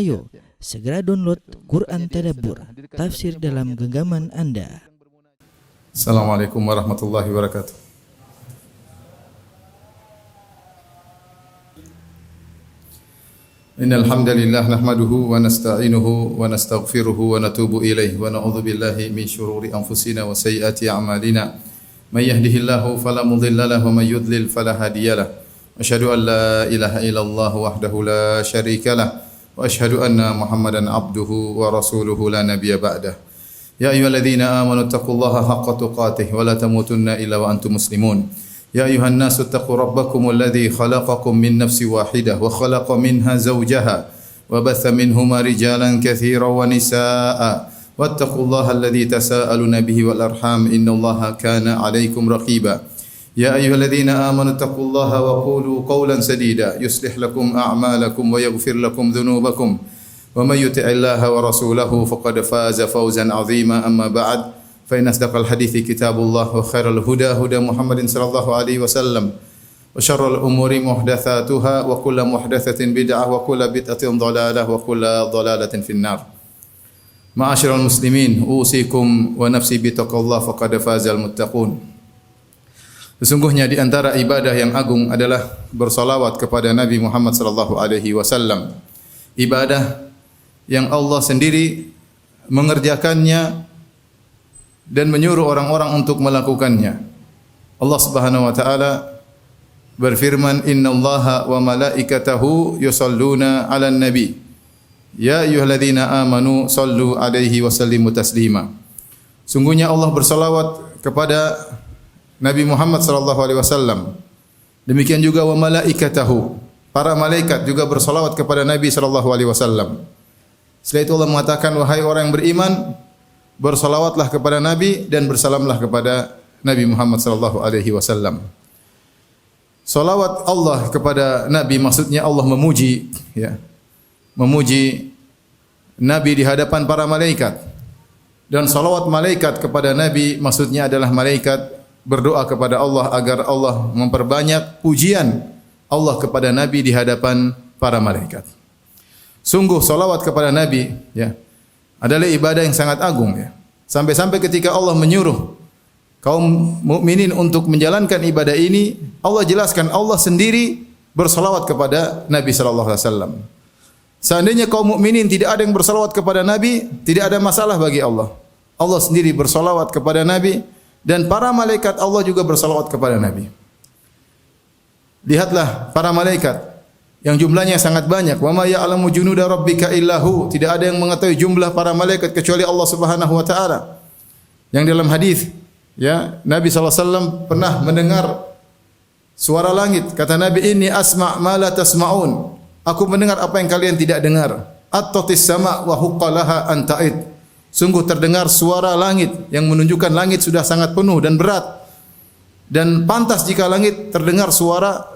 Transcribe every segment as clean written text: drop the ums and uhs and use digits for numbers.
Ayo, segera download Quran Tadabbur, tafsir dalam genggaman Anda. Assalamualaikum warahmatullahi wabarakatuh. Innal hamdalillah nahmaduhu wa nasta'inuhu wa nastaghfiruhu wa natubu ilaihi wa na'udzu billahi min shururi anfusina wa sayyiati a'malina. May yahdihillahu fala mudilla lahu wa may yudlil fala hadiyalah. Asyhadu an la ilaha illallah wahdahu la syarikalah wa asyhadu anna Muhammadan abduhu wa rasuluhu la nabiyya ba'dah. Ya ayyuhalladzina amanu taqullaha haqqa tuqatih wa la tamutunna illa wa antum muslimun. يا أيها الناس اتقوا ربكم الذي خلقكم من نفس واحدة وخلق منها زوجها وبث منهما رجالا كثيرا ونساء واتقوا الله الذي تساءلون به والأرحام إن الله كان عليكم رقيبا يا أيها الذين آمنوا اتقوا الله وقولوا قولا سديدا يصلح لكم أعمالكم ويغفر لكم ذنوبكم ومن يطع الله ورسوله فقد فاز فوزا عظيما أما بعد فإن أصدق الحديث كتاب الله وخير الهدى هدى محمد صلى الله عليه وسلم وشر الأمور محدثاتها وكل محدثة بدعة وكل بدعة ضلالة وكل ضلالة في النار. معاشر المسلمين أوصيكم ونفسي بتقوى الله فقد فاز المتقون. Sesungguhnya di antara ibadah yang agung adalah bersalawat kepada Nabi Muhammad sallallahu alaihi wasallam. Ibadah yang Allah sendiri mengerjakannya dan menyuruh orang-orang untuk melakukannya. Allah Subhanahu wa taala berfirman, "Innallaha wa malaikatahu yusholluna 'alan nabi. Ya ayyuhalladzina amanu shallu 'alaihi wa sallimu taslima." Sungguhnya Allah bersalawat kepada Nabi Muhammad sallallahu alaihi wasallam. Demikian juga wa malaikatahu. Para malaikat juga bersalawat kepada Nabi sallallahu alaihi wasallam. Setelah itu Allah mengatakan, "Wahai orang yang beriman, bersalawatlah kepada Nabi dan bersalamlah kepada Nabi Muhammad sallallahu alaihi wasallam." Salawat Allah kepada Nabi maksudnya Allah memuji, ya. Memuji Nabi di hadapan para malaikat. Dan salawat malaikat kepada Nabi maksudnya adalah malaikat berdoa kepada Allah agar Allah memperbanyak pujian Allah kepada Nabi di hadapan para malaikat. Sungguh salawat kepada Nabi, ya, adalah ibadah yang sangat agung, ya. Sampai-sampai ketika Allah menyuruh kaum mukminin untuk menjalankan ibadah ini, Allah jelaskan Allah sendiri bersalawat kepada Nabi sallallahu alaihi wasallam. Seandainya kaum mukminin tidak ada yang bersalawat kepada Nabi, tidak ada masalah bagi Allah. Allah sendiri bersalawat kepada Nabi dan para malaikat Allah juga bersalawat kepada Nabi. Lihatlah para malaikat yang jumlahnya sangat banyak. Wa ma ya'lamu junuda rabbika illahu. Tidak ada yang mengetahui jumlah para malaikat kecuali Allah Subhanahu wa taala. Yang dalam hadis, ya, Nabi sallallahu alaihi wasallam pernah mendengar suara langit. Kata Nabi, "Inni asma' ma la tasma'un." Aku mendengar apa yang kalian tidak dengar. At-tatis sama' wa huqqalaha an ta'id. Sungguh terdengar suara langit yang menunjukkan langit sudah sangat penuh dan berat. Dan pantas jika langit terdengar suara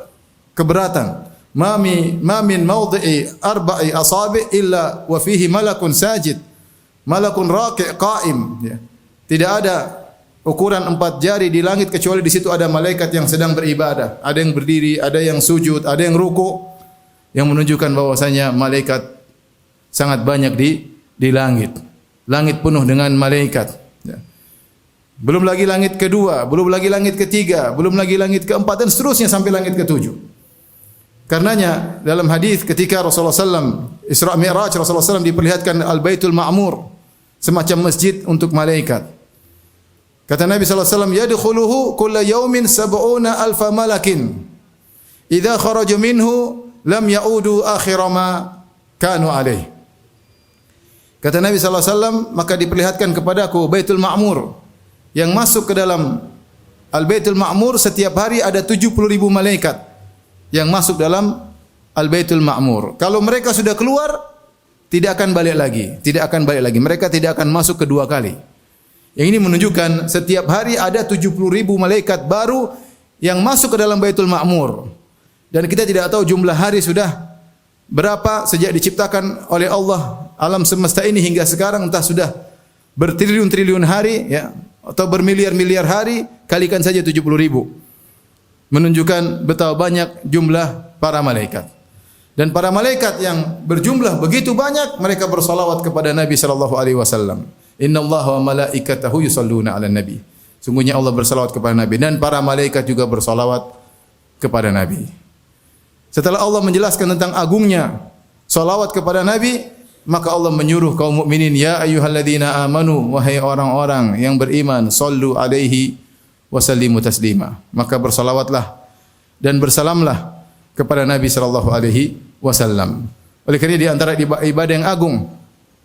keberatan. Ma min mawdi'i arba'i asabi' illa wa fihi malakun sajid, malakun raki' qa'im, ya. Tidak ada ukuran 4 jari di langit kecuali di situ ada malaikat yang sedang beribadah. Ada yang berdiri, ada yang sujud, ada yang ruku, yang menunjukkan bahwasanya malaikat sangat banyak di langit. Langit penuh dengan malaikat, ya. Belum lagi langit kedua, belum lagi langit ketiga, belum lagi langit keempat dan seterusnya sampai langit ketujuh. Karenanya dalam hadis ketika Rasulullah SAW Isra Mi'raj, Rasulullah SAW diperlihatkan Al-Baitul Ma'mur, semacam masjid untuk malaikat. Kata Nabi SAW, "Yadkhuluhu kulla yawmin sab'una alfa malakin. Idza kharaju minhu lam ya'udu akhira ma kanu alaih." Kata Nabi SAW, maka diperlihatkan kepadaku Baitul Ma'mur. Yang masuk ke dalam Al-Baitul Ma'mur setiap hari ada 70.000 malaikat yang masuk dalam Al-Baitul Ma'mur. Kalau mereka sudah keluar, tidak akan balik lagi. Tidak akan balik lagi. Mereka tidak akan masuk kedua kali. Yang ini menunjukkan setiap hari ada 70.000 malaikat baru yang masuk ke dalam Baitul Ma'mur. Dan kita tidak tahu jumlah hari sudah berapa sejak diciptakan oleh Allah alam semesta ini hingga sekarang, entah sudah bertriliun-triliun hari, ya, atau bermiliar-miliar hari, kalikan saja 70.000. Menunjukkan betapa banyak jumlah para malaikat. Dan para malaikat yang berjumlah begitu banyak, mereka bersalawat kepada Nabi sallallahu alaihi wasallam. Innallaha wa malaikatahu yusalluna 'alan nabi. Sungguhnya Allah bersalawat kepada Nabi dan para malaikat juga bersalawat kepada Nabi. Setelah Allah menjelaskan tentang agungnya salawat kepada Nabi, maka Allah menyuruh kaum mukminin, ya ayyuhalladzina amanu, wahai orang-orang yang beriman, sallu alaihi wa sallimu taslima. Maka bersalawatlah dan bersalamlah kepada Nabi sallallahu alaihi wasallam. Oleh kerana di antara ibadah yang agung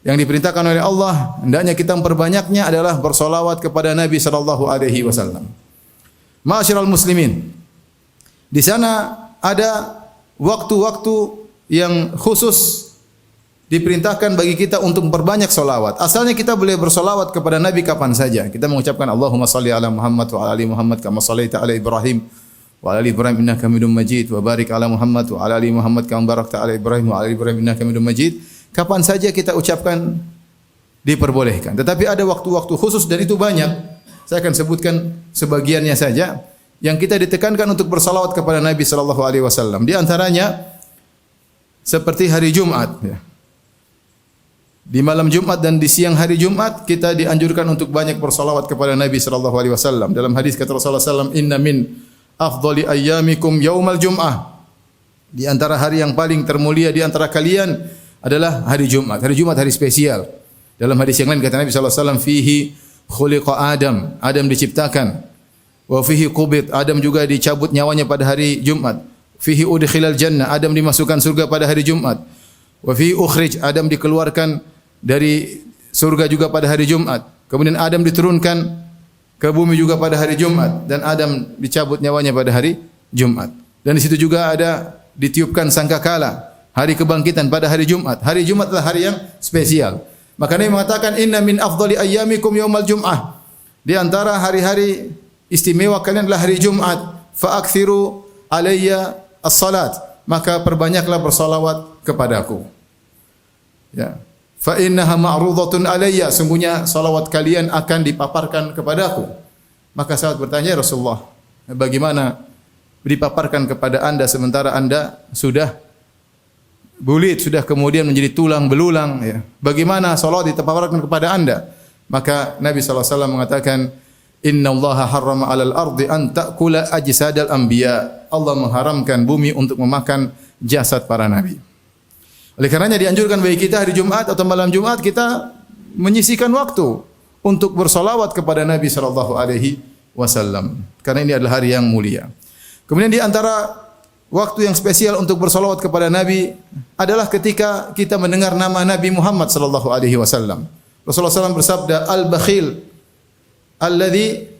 yang diperintahkan oleh Allah, hendaknya kita memperbanyaknya adalah bersolawat kepada Nabi sallallahu alaihi wasallam. Ma'asyiral muslimin, di sana ada waktu-waktu yang khusus diperintahkan bagi kita untuk memperbanyak solawat. Asalnya kita boleh bersolawat kepada Nabi kapan saja. Kita mengucapkan Allahumma salli ala Muhammad wa ala ali Muhammad kama sallaita ala Ibrahim wa ala ali Ibrahim innaka Hamidum Majid wa barik ala Muhammad wa ala ali Muhammad kama barakta ala Ibrahim wa ala ali Ibrahim innaka Hamidum Majid. Kapan saja kita ucapkan diperbolehkan. Tetapi ada waktu-waktu khusus dan itu banyak. Saya akan sebutkan sebagiannya saja yang kita ditekankan untuk bersalawat kepada Nabi sallallahu alaihi wasallam. Di antaranya seperti hari Jumat, ya. Di malam Jumat dan di siang hari Jumat kita dianjurkan untuk banyak bersalawat kepada Nabi sallallahu alaihi wasallam. Dalam hadis kata Rasulullah sallallahu alaihi wasallam, "Inna min afdhali ayyamikum yaumal jum'ah." Di antara hari yang paling termulia di antara kalian adalah hari Jumat. Hari Jumat hari spesial. Dalam hadis yang lain kata Nabi sallallahu alaihi wasallam, "Fihi khuliqa Adam." Adam diciptakan. Wa fihi qubid. Adam juga dicabut nyawanya pada hari Jumat. Fihi udkhilal jannah. Adam dimasukkan surga pada hari Jumat. Wa fihi ukhrij. Adam dikeluarkan dari surga juga pada hari Jumat. Kemudian Adam diturunkan ke bumi juga pada hari Jumat dan Adam dicabut nyawanya pada hari Jumat. Dan di situ juga ada ditiupkan sangkakala, hari kebangkitan pada hari Jumat. Hari Jumat adalah hari yang spesial. Maka Nabi mengatakan inna min afdhali ayyamikum yaumal jum'ah. Di antara hari-hari istimewa kalian adalah hari Jumat. Fa aktsiru alayya as-salat. Maka perbanyaklah bersalawat kepadaku. Ya. Fa innaha ma'rudatun alayya, sungguhnya salawat kalian akan dipaparkan kepadaku. Maka sahabat bertanya, ya Rasulullah, bagaimana dipaparkan kepada Anda sementara Anda sudah bulit, sudah kemudian menjadi tulang belulang, ya. Bagaimana salawat dipaparkan kepada Anda? Maka Nabi sallallahu alaihi wasallam mengatakan, "Innallaha harrama 'alal ardi an ta'kula ajsadal anbiya." Allah mengharamkan bumi untuk memakan jasad para nabi. Oleh karenanya dianjurkan bagi kita hari Jumat atau malam Jumat kita menyisihkan waktu untuk bersolawat kepada Nabi sallallahu alaihi wasallam. Karena ini adalah hari yang mulia. Kemudian di antara waktu yang spesial untuk bersolawat kepada Nabi adalah ketika kita mendengar nama Nabi Muhammad sallallahu alaihi wasallam. Rasulullah SAW bersabda, "Al-bakhil alladhi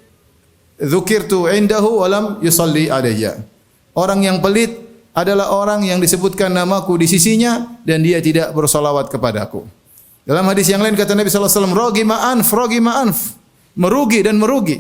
dzukirtu indahu wa lam yusalli alayya." Orang yang pelit adalah orang yang disebutkan namaku di sisinya dan dia tidak bersalawat kepadaku. Dalam hadis yang lain kata Nabi sallallahu alaihi wasallam, rogi ma'anf, merugi dan merugi.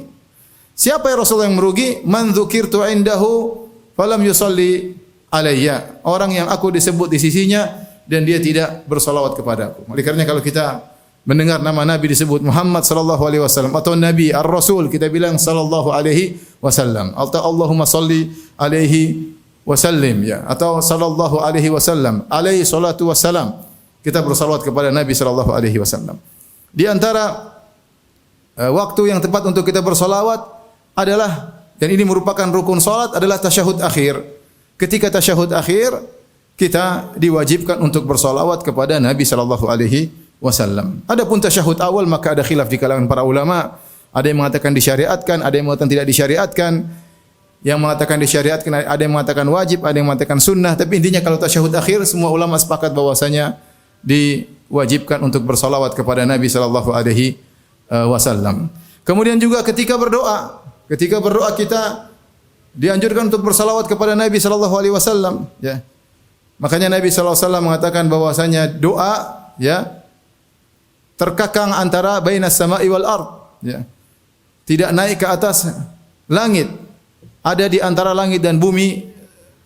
Siapa yang Rasulullah yang merugi? Man dzukirtu indahu falam yusalli alayya. Orang yang aku disebut di sisinya dan dia tidak bersalawat kepadaku. Oleh karena kalau kita mendengar nama Nabi disebut Muhammad sallallahu alaihi wasallam atau Nabi Ar-Rasul, kita bilang sallallahu alaihi wasallam atau Allahumma salli alaihi wasallim, ya, atau sallallahu alaihi wasallam, alaihi salatu wassalam. Kita bersalawat kepada Nabi sallallahu alaihi wasallam. Di antara waktu yang tepat untuk kita bersalawat adalah, dan ini merupakan rukun salat, adalah tasyahud akhir. Ketika tasyahud akhir kita diwajibkan untuk bersalawat kepada Nabi sallallahu alaihi wasallam. Adapun tasyahud awal maka ada khilaf di kalangan para ulama. Ada yang mengatakan disyariatkan, ada yang mengatakan tidak disyariatkan. Yang mengatakan disyariatkan, ada yang mengatakan wajib, ada yang mengatakan sunnah. Tapi intinya kalau tasyahud akhir semua ulama sepakat bahwasanya diwajibkan untuk bersalawat kepada Nabi sallallahu alaihi wasallam. Kemudian juga ketika berdoa kita dianjurkan untuk bersalawat kepada Nabi sallallahu alaihi wasallam, ya. Makanya Nabi sallallahu alaihi wasallam mengatakan bahwasanya doa, ya, terkekang antara bainas sama'i wal ard, ya. Tidak naik ke atas langit. Ada di antara langit dan bumi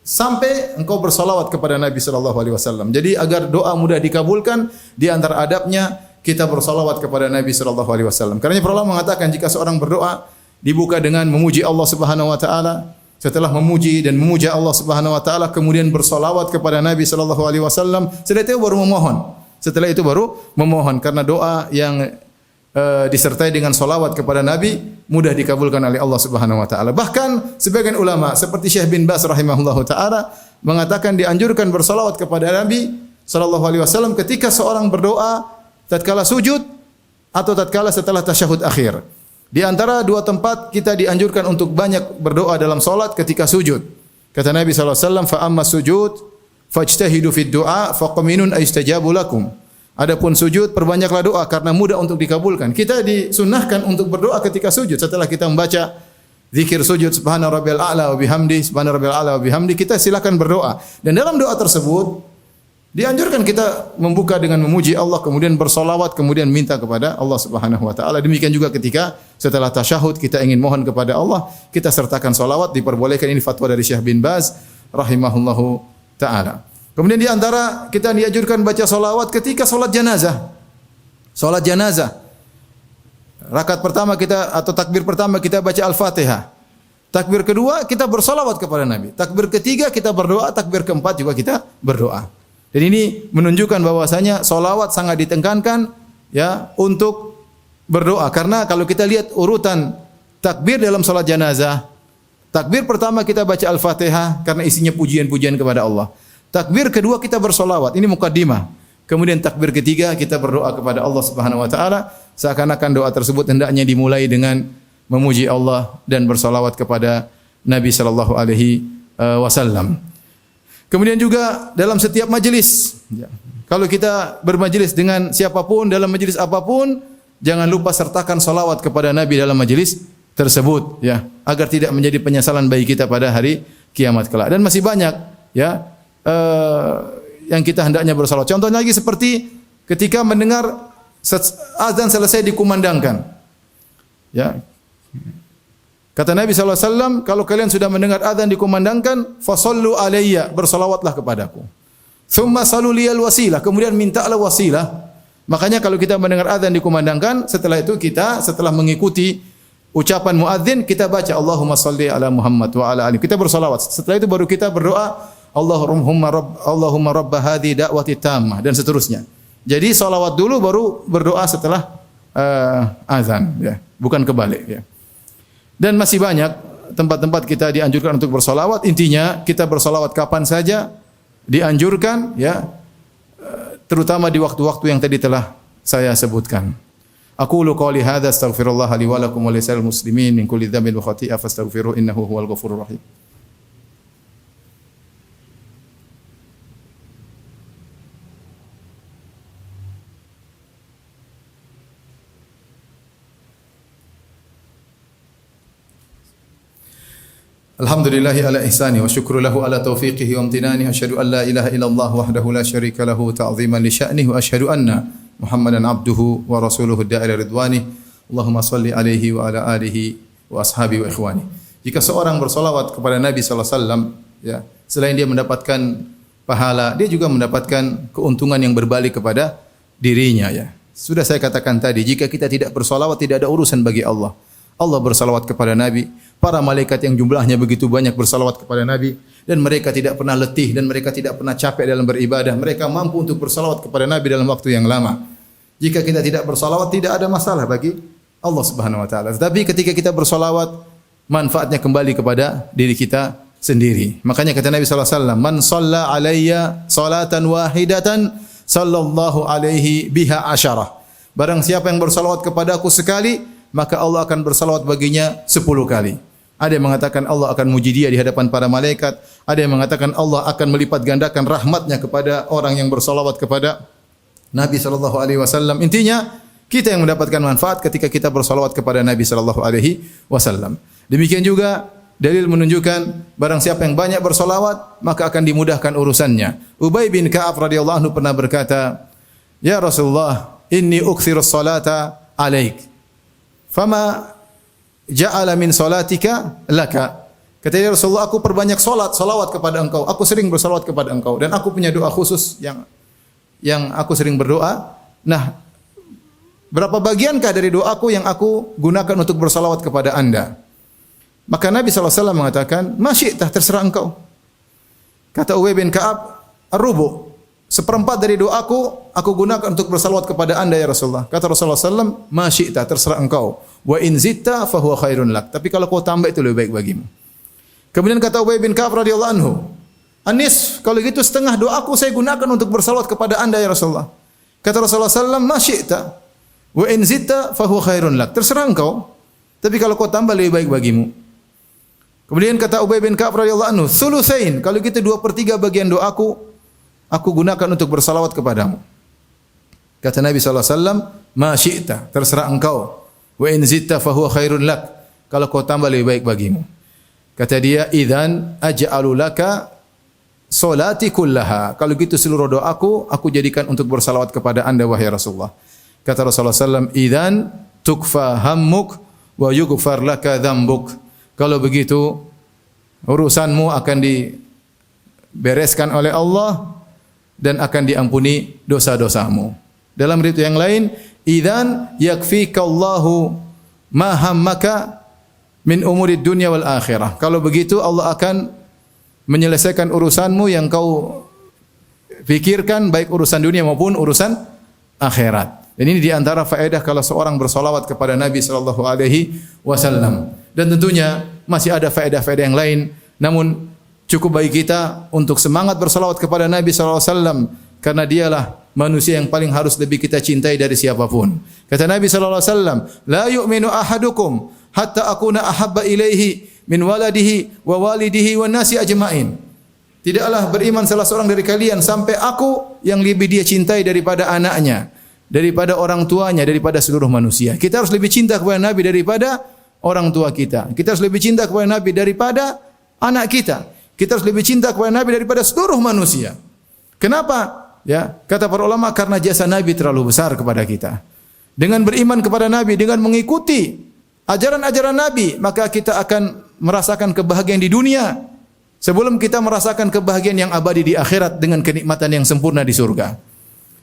sampai engkau bersalawat kepada Nabi sallallahu alaihi wasallam. Jadi agar doa mudah dikabulkan, di antara adabnya kita bersalawat kepada Nabi sallallahu alaihi wasallam. Karena para ulama mengatakan jika seorang berdoa dibuka dengan memuji Allah Subhanahu wa taala, setelah memuji dan memuja Allah Subhanahu wa taala kemudian bersolawat kepada Nabi sallallahu alaihi wasallam, setelah itu baru memohon. Setelah itu baru memohon karena doa yang disertai dengan solawat kepada Nabi mudah dikabulkan oleh Allah Subhanahu wa taala. Bahkan sebagian ulama seperti Syekh bin Baz rahimahullahu taala mengatakan dianjurkan bersolawat kepada Nabi sallallahu alaihi wasallam ketika seorang berdoa tatkala sujud atau tatkala setelah tasyahud akhir. Di antara dua tempat kita dianjurkan untuk banyak berdoa dalam salat ketika sujud. Kata Nabi sallallahu alaihi wasallam, "Fa amma sujud fajtahidu fid du'a faqaminun aystajabu lakum." Adapun sujud perbanyaklah doa karena mudah untuk dikabulkan. Kita disunnahkan untuk berdoa ketika sujud setelah kita membaca zikir sujud subhana rabbiyal a'la wa bihamdi subhana rabbiyal a'la wa bihamdi, kita silakan berdoa. Dan dalam doa tersebut dianjurkan kita membuka dengan memuji Allah, kemudian bersolawat, kemudian minta kepada Allah Subhanahu wa taala. Demikian juga ketika setelah tasyahud kita ingin mohon kepada Allah, kita sertakan solawat, diperbolehkan. Ini fatwa dari Syekh bin Baz rahimahullahu taala. Kemudian di antara kita dianjurkan baca solawat ketika solat jenazah. Solat jenazah. Rakaat pertama kita atau takbir pertama kita baca Al-Fatihah. Takbir kedua kita bersolawat kepada Nabi. Takbir ketiga kita berdoa, takbir keempat juga kita berdoa. Dan ini menunjukkan bahwasanya solawat sangat ditekankan ya untuk berdoa. Karena kalau kita lihat urutan takbir dalam salat jenazah, takbir pertama kita baca Al-Fatihah karena isinya pujian-pujian kepada Allah. Takbir kedua kita bersolawat, ini mukaddimah. Kemudian takbir ketiga kita berdoa kepada Allah Subhanahu wa taala, seakan-akan doa tersebut hendaknya dimulai dengan memuji Allah dan bersolawat kepada Nabi sallallahu alaihi wasallam. Kemudian juga dalam setiap majelis, kalau kita bermajelis dengan siapapun dalam majelis apapun, jangan lupa sertakan salawat kepada Nabi dalam majelis tersebut, ya, agar tidak menjadi penyesalan bagi kita pada hari kiamat kelak. Dan masih banyak, ya, yang kita hendaknya bersalawat. Contohnya lagi seperti ketika mendengar azan selesai dikumandangkan, ya. Kata Nabi SAW, kalau kalian sudah mendengar azan dikumandangkan, fasallu alayya, bersalawatlah kepadaku. Thumma salu liyal wasilah, kemudian mintalah wasilah. Makanya kalau kita mendengar azan dikumandangkan, setelah itu kita setelah mengikuti ucapan muadzin, kita baca Allahumma salli ala Muhammad wa ala ali. Kita bersalawat. Setelah itu baru kita berdoa, Allahumma rabb hadhihi da'wati tammah dan seterusnya. Jadi salawat dulu baru berdoa setelah azan, ya, bukan kebalik, ya. Dan masih banyak tempat-tempat kita dianjurkan untuk bersolawat. Intinya kita bersolawat kapan saja dianjurkan, ya, terutama di waktu-waktu yang tadi telah saya sebutkan. Aqulu qouli hadza astaghfirullah li wa lakum wa lisal muslimin min kulli dhanbin wa khati'ah fastaghfiruhu innahu huwal ghafurur rahim. Alhamdulillahi ala ihsani wa syukru lahu ala taufiqihi wa amtinani. Asyhadu an la ilaha illallah wahdahu la syarika lahu ta'ziman li sya'nihi wa asyhadu anna Muhammadan abduhu wa rasuluhu da'ila ridwani. Allahumma salli alaihi wa ala alihi wa ashabi wa ikhwani. Jika seorang bersolawat kepada Nabi sallallahu alaihi wasallam, ya, selain dia mendapatkan pahala, dia juga mendapatkan keuntungan yang berbalik kepada dirinya, ya. Sudah saya katakan tadi, jika kita tidak bersolawat tidak ada urusan bagi Allah. Allah bersalawat kepada Nabi, para malaikat yang jumlahnya begitu banyak bersalawat kepada Nabi, dan mereka tidak pernah letih dan mereka tidak pernah capek dalam beribadah. Mereka mampu untuk bersalawat kepada Nabi dalam waktu yang lama. Jika kita tidak bersalawat tidak ada masalah bagi Allah Subhanahu wa taala. Tetapi ketika kita bersalawat, manfaatnya kembali kepada diri kita sendiri. Makanya kata Nabi sallallahu alaihi wasallam, "Man shalla alayya salatan wahidatan sallallahu alaihi biha asyarah." Barang siapa yang bersalawat kepadaku sekali, maka Allah akan bersalawat baginya 10 kali. Ada yang mengatakan Allah akan muji dia di hadapan para malaikat. Ada yang mengatakan Allah akan melipat gandakan rahmatnya kepada orang yang bersalawat kepada Nabi sallallahu alaihi wasallam. Intinya kita yang mendapatkan manfaat ketika kita bersalawat kepada Nabi sallallahu alaihi wasallam. Demikian juga dalil menunjukkan barang siapa yang banyak bersalawat maka akan dimudahkan urusannya. Ubay bin Ka'ab radhiyallahu anhu pernah berkata, "Ya Rasulullah, inni ukthirus salata alaik. Fama ja'ala min salatika laka." Kata dia, Rasulullah, aku perbanyak salawat kepada engkau. Aku sering bersalawat kepada engkau dan aku punya doa khusus yang aku sering berdoa. Nah, berapa bagiankah dari doaku yang aku gunakan untuk bersalawat kepada Anda? Maka Nabi SAW mengatakan, "Ma syi'tah, terserah engkau." Kata Ubay bin Ka'ab, "Ar-rubu', seperempat dari doaku aku gunakan untuk bersalawat kepada Anda ya Rasulullah." Kata Rasulullah SAW, "Ma syi'tah, terserah engkau. Wa in zitta fa huwa khairun lak." Tapi kalau kau tambah itu lebih baik bagimu. Kemudian kata Ubay bin Ka'ab radhiyallahu anhu, "Anis, kalau gitu setengah doaku saya gunakan untuk bersalawat kepada Anda ya Rasulullah." Kata Rasulullah SAW, "Ma syi'ta, wa in zitta fa huwa khairun lak." Terserah engkau, tapi kalau kau tambah lebih baik bagimu. Kemudian kata Ubay bin Ka'ab radhiyallahu anhu, "Thulutsain, kalau gitu 2/3 bagian doaku aku gunakan untuk bersalawat kepadamu." Kata Nabi SAW, "Ma syi'ta, terserah engkau. Wa in zitta fa huwa khairun lak." Kalau kau tambah lebih baik bagimu. Kata dia, "Idzan aj'alu laka salati kullaha." Kalau gitu seluruh doaku aku jadikan untuk bersalawat kepada Anda wahai Rasulullah. Kata Rasulullah SAW, "Idzan tukfa hammuk wa yughfar laka dzambuk." Kalau begitu urusanmu akan dibereskan oleh Allah dan akan diampuni dosa-dosamu. Dalam riwayat yang lain, "Idzan yakfikallahu ma hammaka min umurid dunya wal akhirah." Kalau begitu Allah akan menyelesaikan urusanmu yang kau fikirkan, baik urusan dunia maupun urusan akhirat. Dan ini di antara faedah kalau seorang bersolawat kepada Nabi sallallahu alaihi wasallam. Dan tentunya masih ada faedah-faedah yang lain, namun cukup bagi kita untuk semangat bersolawat kepada Nabi sallallahu alaihi wasallam karena dialah manusia yang paling harus lebih kita cintai dari siapapun. Kata Nabi sallallahu alaihi wasallam, "La yu'minu ahadukum hatta akuna ahabba ilaihi min waladihi wa walidihi wan nasi ajma'in." Tidaklah beriman salah seorang dari kalian sampai aku yang lebih dia cintai daripada anaknya, daripada orang tuanya, daripada seluruh manusia. Kita harus lebih cinta kepada Nabi daripada orang tua kita. Kita harus lebih cinta kepada Nabi daripada anak kita. Kita harus lebih cinta kepada Nabi daripada seluruh manusia. Kenapa? Ya, kata para ulama, karena jasa Nabi terlalu besar kepada kita. Dengan beriman kepada Nabi, dengan mengikuti ajaran-ajaran Nabi, maka kita akan merasakan kebahagiaan di dunia sebelum kita merasakan kebahagiaan yang abadi di akhirat dengan kenikmatan yang sempurna di surga.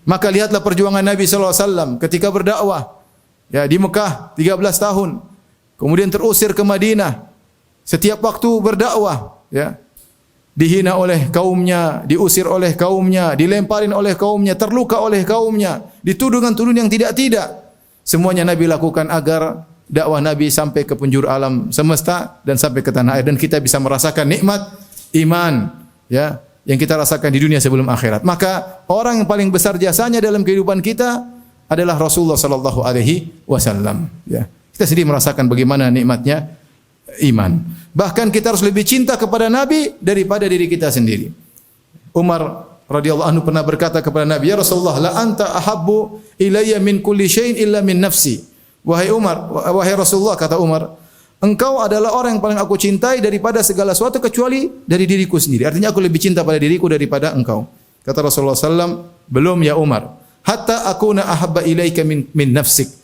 Maka lihatlah perjuangan Nabi sallallahu alaihi wasallam ketika berdakwah ya di Mekah 13 tahun. Kemudian terusir ke Madinah. Setiap waktu berdakwah, ya. Dihina oleh kaumnya, diusir oleh kaumnya, dilemparin oleh kaumnya, terluka oleh kaumnya, dituduh dengan tuduhan yang tidak-tidak. Semuanya Nabi lakukan agar dakwah Nabi sampai ke penjuru alam semesta dan sampai ke tanah air, dan kita bisa merasakan nikmat iman, ya, yang kita rasakan di dunia sebelum akhirat. Maka orang yang paling besar jasanya dalam kehidupan kita adalah Rasulullah sallallahu alaihi wasallam, ya. Kita sendiri merasakan bagaimana nikmatnya iman. Bahkan kita harus lebih cinta kepada Nabi daripada diri kita sendiri. Umar radhiyallahu anhu pernah berkata kepada Nabi, "Ya Rasulullah, la anta ahabbu ilayya min kulli syai'in illa min nafsi." Wahai Umar, wahai Rasulullah, kata Umar, engkau adalah orang yang paling aku cintai daripada segala sesuatu kecuali dari diriku sendiri. Artinya aku lebih cinta pada diriku daripada engkau. Kata Rasulullah SAW, belum ya Umar. Hatta akuna ahabba ilaika min nafsik.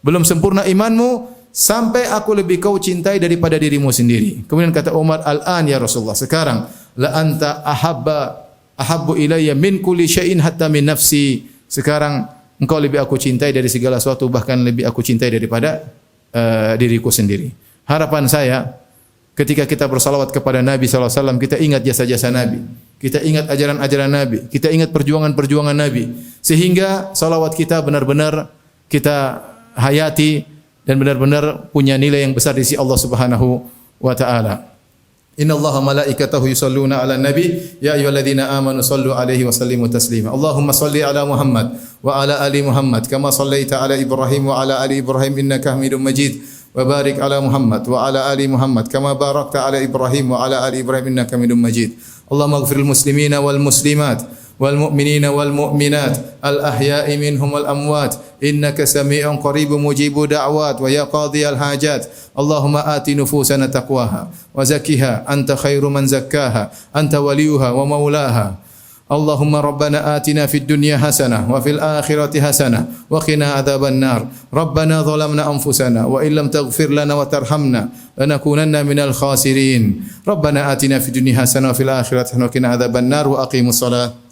Belum sempurna imanmu sampai aku lebih kau cintai daripada dirimu sendiri. Kemudian kata Umar, al-an ya Rasulullah, sekarang la anta ahabbu ilayya min kulli syai'in hatta min nafsi. Sekarang engkau lebih aku cintai dari segala sesuatu, bahkan lebih aku cintai daripada diriku sendiri. Harapan saya ketika kita bersalawat kepada Nabi sallallahu alaihi wasallam, kita ingat jasa-jasa Nabi, kita ingat ajaran-ajaran Nabi, kita ingat perjuangan-perjuangan Nabi, sehingga salawat kita benar-benar kita hayati dan benar-benar punya nilai yang besar di sisi Allah Subhanahu wa taala. Innallaha malaikatahu yusalluna 'alan nabi ya ayyuhalladzina amanu sallu 'alaihi wa sallimu taslima. Allahumma salli 'ala Muhammad wa 'ala ali Muhammad kama sallaita 'ala Ibrahim wa 'ala ali Ibrahim innaka Hamidum Majid. Wa barik 'ala Muhammad wa 'ala ali Muhammad kama barakta 'ala Ibrahim wa 'ala ali Ibrahim innaka Hamidum Majid. Allahumma ighfiril muslimina wal muslimat والمؤمنين والمؤمنات الأحياء منهم والأموات إنك سميع قريب مجيب دعوات ويا قاضي الحاجات اللهم آت نفوسنا تقواها وزكها أنت خير من زكاها أنت وليها ومولاها اللهم ربنا آتنا في الدنيا حسنة وفي الآخرة حسنة وقنا عذاب النار ربنا ظلمنا أنفسنا وإن لم تغفر لنا وترحمنا لنكونن من الخاسرين ربنا آتنا في الدنيا حسنة وفي الآخرة حسنة وقنا عذاب النار وأقيموا الصلاة